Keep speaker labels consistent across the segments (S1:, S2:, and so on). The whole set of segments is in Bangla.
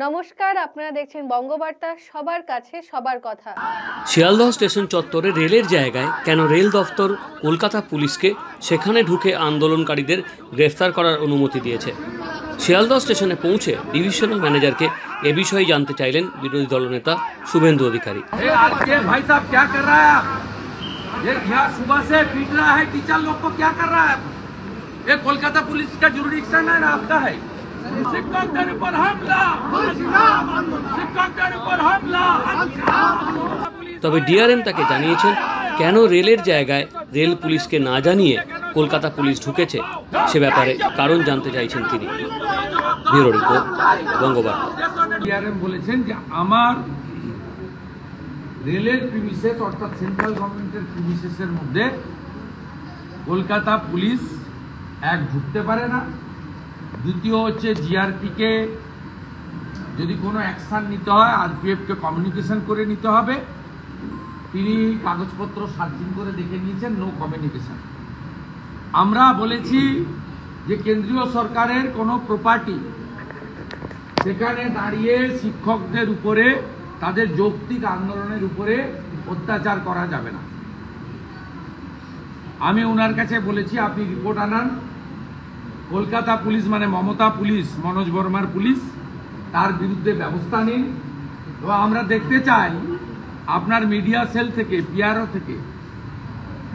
S1: নমস্কার, আপনারা দেখছেন বঙ্গবার্তা, সবার কাছে সবার কথা।
S2: শিয়ালদহ স্টেশন চত্বরে রেলের জায়গায় কেন রেল দফতর কলকাতা পুলিশকে সেখানে ঢুকে আন্দোলনকারীদের গ্রেফতার করার অনুমতি দিয়েছে? শিয়ালদহ স্টেশনে পৌঁছে ডিভিশনাল ম্যানেজারকে এ বিষয়ে জানতে চাইলেন বিরোধী দলনেতা শুভেন্দু অধিকারী।
S3: কলকাতা পুলিশ का जुरिडिक्शन है ना, आपका है। शिक्षकদের উপর হামলা, শিক্ষকদের উপর হামলা।
S2: তবে ডিআরএম তাকে জানিয়েছেন কেন রেলের জায়গায় রেল পুলিশকে না জানিয়ে কলকাতা পুলিশ ঢুকেছে সে ব্যাপারে কারণ জানতে চাইছেন তিনি। Bureau report, Bangabarta.
S3: ডিআরএম বলেছেন যে আমার রেলের প্রিমিসেস অর্থাৎ সেন্ট্রাল গভর্নমেন্টের প্রিমিসেসের মধ্যে কলকাতা পুলিশ এক ঢুকতে পারে না। দ্বিতীয় হচ্ছে জিআরপি কে যদি কোনো অ্যাকশন নিতে হয় আরপিএফ কে কমিউনিকেশন করে নিতে হবে। তিনি কাগজপত্র সার্চিং করে দেখে নিয়েছেন, নো কমিউনিকেশন। আমরা বলেছি যে কেন্দ্রীয় সরকারের কোনো প্রপার্টি সেখানে দাঁড়িয়ে শিক্ষকদের উপরে তাদের যৌক্তিক আন্দোলনের উপরে অত্যাচার করা যাবে না। আমি ওনার কাছে বলেছি আপনি রিপোর্ট আনান, কলকাতা পুলিশ মানে মমতা পুলিশ, মনোজ বর্মার পুলিশ, তার বিরুদ্ধে ব্যবস্থা নিন। এবং আমরা দেখতে চাই আপনার মিডিয়া সেল থেকে, পিআরও থেকে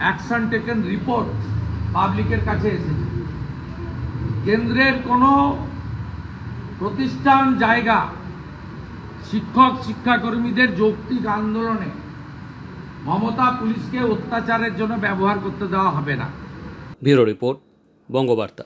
S3: অ্যাকশন টেকেন রিপোর্ট পাবলিকের কাছে এসেছে। কেন্দ্রের কোনো প্রতিষ্ঠান জায়গা শিক্ষক শিক্ষাকর্মীদের যৌক্তিক আন্দোলনে মমতা পুলিশকে অত্যাচারের জন্য ব্যবহার করতে দেওয়া হবে না।
S2: Bureau report, Bangabarta.